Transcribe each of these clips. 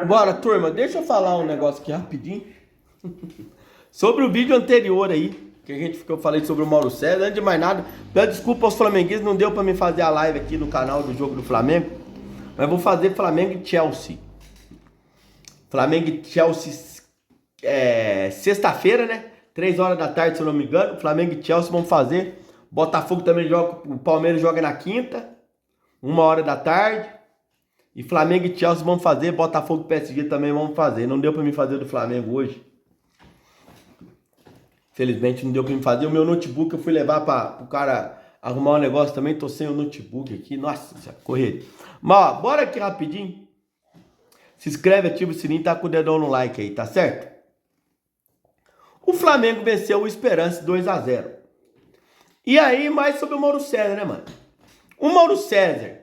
Agora, turma, deixa eu falar um negócio aqui rapidinho. Sobre o vídeo anterior aí, que eu falei sobre o Mauro César. Antes de mais nada, peço desculpa aos flamenguistas, não deu pra me fazer a live aqui no canal do jogo do Flamengo. Mas vou fazer Flamengo e Chelsea. Flamengo e Chelsea sexta-feira, né? 3 horas da tarde, se eu não me engano. Flamengo e Chelsea vão fazer. Botafogo também joga, o Palmeiras joga na quinta, 1 hora da tarde. E Flamengo e Chelsea vão fazer, Botafogo e PSG também vão fazer. Não deu pra me fazer do Flamengo hoje. Felizmente não deu pra me fazer. O meu notebook eu fui levar para o cara arrumar um negócio também. Tô sem o notebook aqui. Nossa, correria. Mas ó, bora aqui rapidinho. Se inscreve, ativa o sininho, tá com o dedão no like aí, tá certo? O Flamengo venceu o Esperance 2-0. E aí, mais sobre o Mauro César, né, mano? O Mauro César,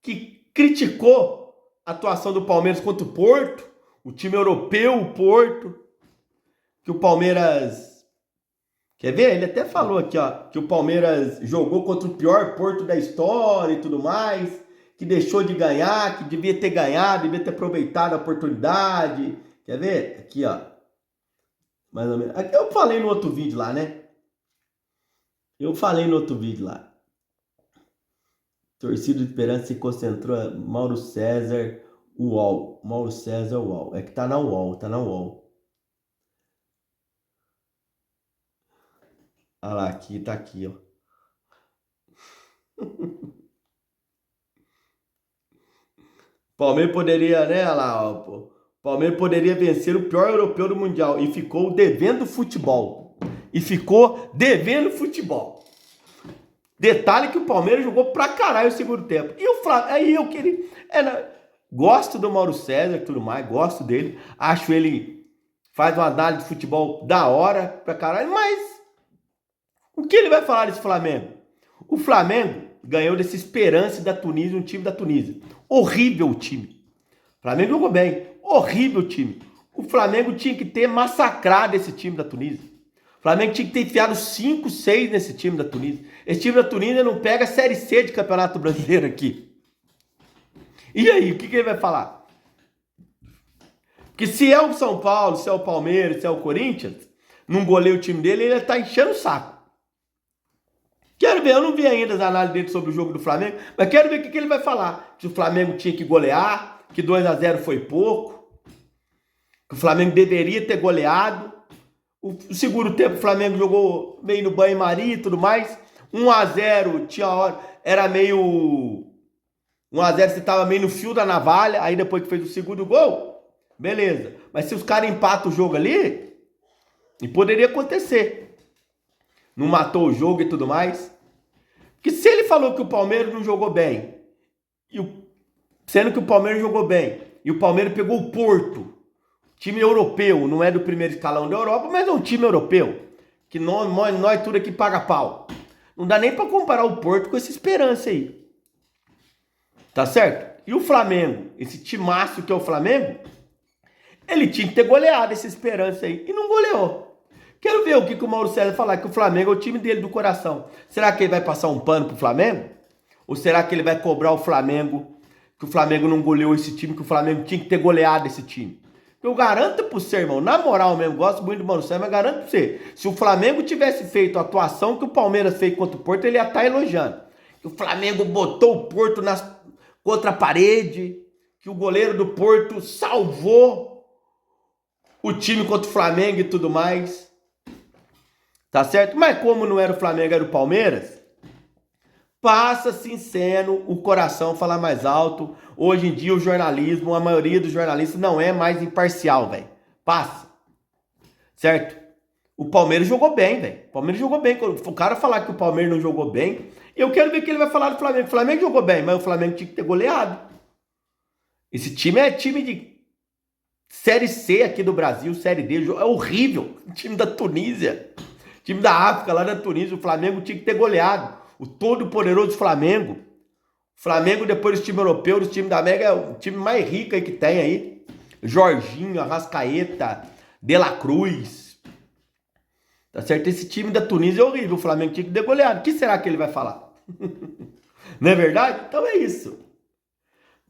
que criticou a atuação do Palmeiras contra o Porto, o time europeu, o Porto, que o Palmeiras... Quer ver? Ele até falou aqui, ó, que o Palmeiras jogou contra o pior Porto da história e tudo mais, que deixou de ganhar, que devia ter ganhado, devia ter aproveitado a oportunidade. Quer ver? Aqui, ó. Mais ou menos. Aqui eu falei no outro vídeo lá, né? Eu falei no outro vídeo lá. Torcida de Esperança se concentrou. Mauro César, UOL. Mauro César, UOL. É que tá na UOL, tá na UOL. Olha lá, aqui, tá aqui, ó. Palmeiras poderia, né, olha lá, ó, pô. Palmeiras poderia vencer o pior europeu do Mundial e ficou devendo futebol. E ficou devendo futebol. Detalhe que o Palmeiras jogou pra caralho o segundo tempo. E o Flamengo, aí eu queria... gosto do Mauro César e tudo mais, gosto dele. Acho ele faz uma análise de futebol da hora pra caralho, mas o que ele vai falar desse Flamengo? O Flamengo ganhou desse Esperance da Tunísia, um time da Tunísia. Horrível o time. O Flamengo jogou bem. Horrível o time. O Flamengo tinha que ter massacrado esse time da Tunísia. O Flamengo tinha que ter enfiado 5, 6 nesse time da Tunísia. Esse time da Tunísia não pega a Série C de Campeonato Brasileiro aqui. E aí, o que ele vai falar? Porque se é o São Paulo, se é o Palmeiras, se é o Corinthians, não goleia o time dele, ele tá enchendo o saco. Quero ver, eu não vi ainda as análises dele sobre o jogo do Flamengo, mas quero ver o que ele vai falar. Se o Flamengo tinha que golear, que 2-0 foi pouco, que o Flamengo deveria ter goleado. O segundo tempo o Flamengo jogou meio no banho-maria e tudo mais. 1-0, tinha hora, era meio... 1-0 você tava meio no fio da navalha, aí depois que fez o segundo gol, beleza. Mas se os caras empatam o jogo ali, e poderia acontecer. Não matou o jogo e tudo mais. Porque se ele falou que o Palmeiras não jogou bem, sendo que o Palmeiras jogou bem, e o Palmeiras pegou o Porto, time europeu, não é do primeiro escalão da Europa, mas é um time europeu, que nós tudo aqui paga pau. Não dá nem pra comparar o Porto com essa Esperança aí. Tá certo? E o Flamengo, esse timaço que é o Flamengo, ele tinha que ter goleado essa Esperança aí, e não goleou. Quero ver o que o Mauro César falar, que o Flamengo é o time dele do coração. Será que ele vai passar um pano pro Flamengo? Ou será que ele vai cobrar o Flamengo, que o Flamengo não goleou esse time, que o Flamengo tinha que ter goleado esse time? Eu garanto pra você, irmão, na moral mesmo, gosto muito do Mauro César, mas garanto pra você, se o Flamengo tivesse feito a atuação que o Palmeiras fez contra o Porto, ele ia estar elogiando. Que o Flamengo botou o Porto contra a parede, que o goleiro do Porto salvou o time contra o Flamengo e tudo mais. Tá certo? Mas como não era o Flamengo, era o Palmeiras, passa-se em seno o coração falar mais alto. Hoje em dia o jornalismo, a maioria dos jornalistas não é mais imparcial, velho. Passa. Certo? O Palmeiras jogou bem, velho. O Palmeiras jogou bem. O cara falar que o Palmeiras não jogou bem, eu quero ver o que ele vai falar do Flamengo. O Flamengo jogou bem, mas o Flamengo tinha que ter goleado. Esse time é time de Série C aqui do Brasil, Série D. É horrível. O time da Tunísia. Time da África, lá da Tunísia, o Flamengo tinha que ter goleado. O todo-poderoso Flamengo. O Flamengo, depois do time europeu, do time da América, é o time mais rico aí que tem aí. Jorginho, Arrascaeta, De La Cruz. Tá certo? Esse time da Tunísia é horrível. O Flamengo tinha que ter goleado. O que será que ele vai falar? Não é verdade? Então é isso.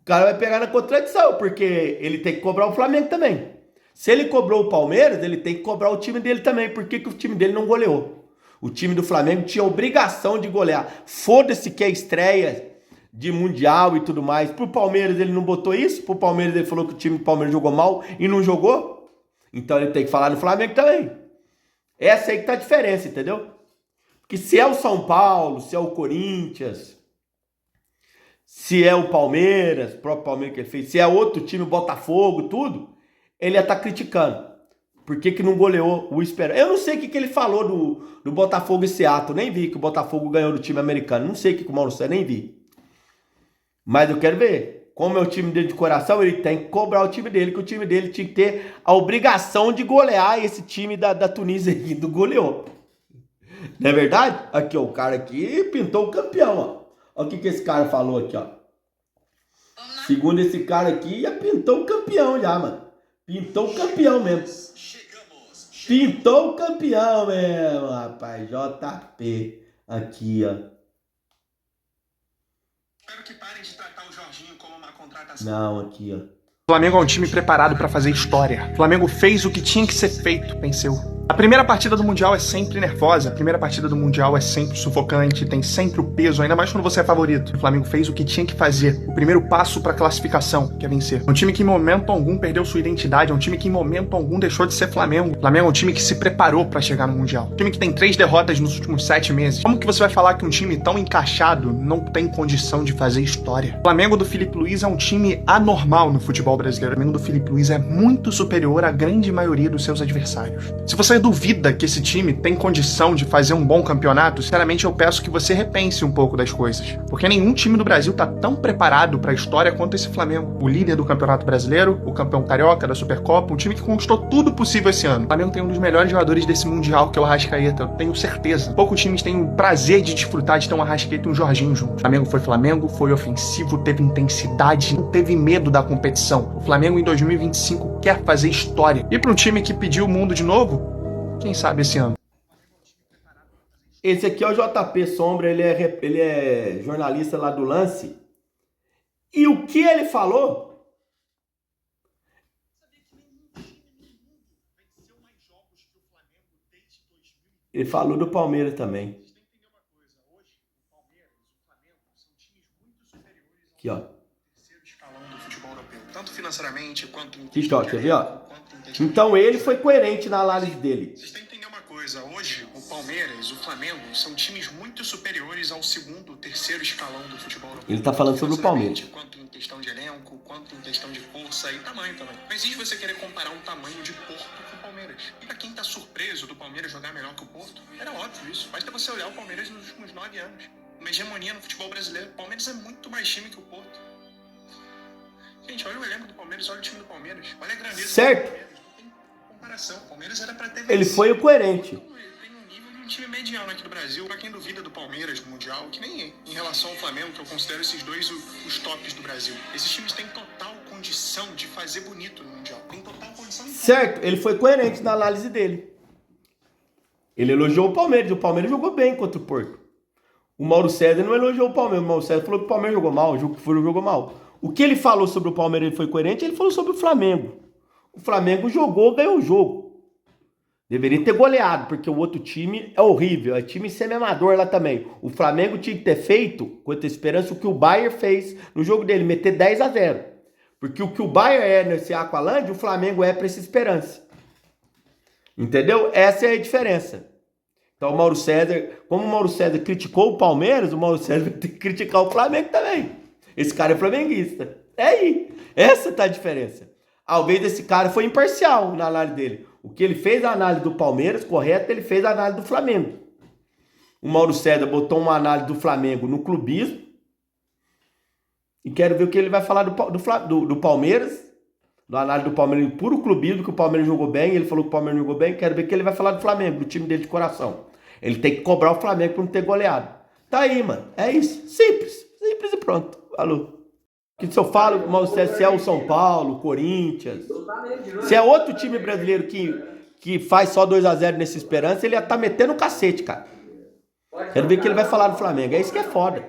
cara vai pegar na contradição, porque ele tem que cobrar o Flamengo também. Se ele cobrou o Palmeiras, ele tem que cobrar o time dele também. Por que o time dele não goleou? O time do Flamengo tinha obrigação de golear. Foda-se que é estreia de Mundial e tudo mais. Pro Palmeiras ele não botou isso? Pro Palmeiras ele falou que o time do Palmeiras jogou mal e não jogou? Então ele tem que falar do Flamengo também. Essa aí que tá a diferença, entendeu? Porque se é o São Paulo, se é o Corinthians, se é o Palmeiras, o próprio Palmeiras que ele fez, se é outro time, o Botafogo, tudo, ele ia estar criticando. Por que não goleou o Esperança? Eu não sei o que ele falou do Botafogo e Seattle. Nem vi que o Botafogo ganhou do time americano. Não sei o que o Mauro César, nem vi. Mas eu quero ver. Como é o time dele de coração, ele tem que cobrar o time dele, que o time dele tinha que ter a obrigação de golear esse time da Tunísia aí, do goleou. Não é verdade? Aqui, ó, o cara aqui pintou o campeão, ó. Olha o que esse cara falou aqui, ó. Segundo esse cara aqui, já pintou o campeão já, mano. Pintou o campeão mesmo. Pintou o campeão mesmo, rapaz. JP. Aqui, ó. Espero que parem de tratar o Jorginho como uma contratação. Não, aqui, ó. O Flamengo é um time preparado para fazer história. O Flamengo fez o que tinha que ser feito, venceu. A primeira partida do Mundial é sempre nervosa, a primeira partida do Mundial é sempre sufocante, tem sempre o peso, ainda mais quando você é favorito. O Flamengo fez o que tinha que fazer, o primeiro passo para a classificação, que é vencer. É um time que em momento algum perdeu sua identidade, é um time que em momento algum deixou de ser Flamengo. O Flamengo é um time que se preparou para chegar no Mundial. Um time que tem 3 derrotas nos últimos 7 meses. Como que você vai falar que um time tão encaixado não tem condição de fazer história? O Flamengo do Filipe Luiz é um time anormal no futebol brasileiro. O Flamengo do Filipe Luiz é muito superior à grande maioria dos seus adversários. Se você duvida que esse time tem condição de fazer um bom campeonato, sinceramente eu peço que você repense um pouco das coisas. Porque nenhum time do Brasil tá tão preparado para a história quanto esse Flamengo. O líder do Campeonato Brasileiro, o campeão carioca da Supercopa, um time que conquistou tudo possível esse ano. O Flamengo tem um dos melhores jogadores desse Mundial, que é o Arrascaeta, eu tenho certeza. Poucos times têm o prazer de desfrutar de ter um Arrascaeta e um Jorginho juntos. O Flamengo, foi ofensivo, teve intensidade, não teve medo da competição. O Flamengo em 2025 quer fazer história. E para um time que pediu o mundo de novo, quem sabe esse ano? Esse aqui é o JP Sombra, ele é jornalista lá do Lance. E o que ele falou? Ele falou do Palmeiras também. Aqui, ó. Tanto financeiramente quanto TikTok, quer ver, ó? Então ele foi coerente na análise dele. Vocês têm que entender uma coisa, hoje o Palmeiras, o Flamengo são times muito superiores ao segundo, terceiro escalão do futebol europeu. Ele tá falando sobre o Palmeiras. Quanto em questão de elenco, quanto em questão de força e tamanho também. Não existe você querer comparar um tamanho de Porto com o Palmeiras. E pra quem tá surpreso do Palmeiras jogar melhor que o Porto, era óbvio isso. Basta você olhar o Palmeiras nos últimos 9 anos. Uma hegemonia no futebol brasileiro. O Palmeiras é muito mais time que o Porto. Gente, olha o elenco do Palmeiras, olha o time do Palmeiras. Olha a grandeza certo. do Palmeiras. Não tem comparação. O Palmeiras era pra ter Ele foi o coerente. Tem um nível de um time mediano aqui do Brasil. Pra quem duvida do Palmeiras no Mundial, que nem em relação ao Flamengo, que eu considero esses dois os tops do Brasil. Esses times têm total condição de fazer bonito no Mundial. Tem total condição de... Certo, ele foi coerente na análise dele. Ele elogiou o Palmeiras jogou bem contra o Porto. O Mauro César não elogiou o Palmeiras, o Mauro César falou que o Palmeiras jogou mal, o jogo que foi jogou mal. O que ele falou sobre o Palmeiras, ele foi coerente, ele falou sobre o Flamengo. O Flamengo jogou, ganhou o jogo. Deveria ter goleado, porque o outro time é horrível, é time semi-amador lá também. O Flamengo tinha que ter feito, contra a Esperança, o que o Bayern fez no jogo dele, meter 10-0. Porque o que o Bayern é nesse Aqualândia, o Flamengo é para essa Esperança. Entendeu? Essa é a diferença. Então o Mauro César, como o Mauro César criticou o Palmeiras, o Mauro César vai ter que criticar o Flamengo também. Esse cara é flamenguista. É aí. Essa tá a diferença. Talvez esse cara foi imparcial na análise dele. O que ele fez a análise do Palmeiras, correto, ele fez a análise do Flamengo. O Mauro César botou uma análise do Flamengo no clubismo. E quero ver o que ele vai falar do Palmeiras. Da análise do Palmeiras, puro clubismo, que o Palmeiras jogou bem. Ele falou que o Palmeiras jogou bem. Quero ver o que ele vai falar do Flamengo, do time dele de coração. Ele tem que cobrar o Flamengo por não ter goleado. Tá aí, mano. É isso. Simples. Simples e pronto. Falou. Que se eu falo, se é o São Paulo, Corinthians, se é outro time brasileiro que faz só 2-0 nessa Esperança, ele ia tá metendo o cacete, cara. Quero ver o que ele vai falar do Flamengo. É isso que é foda.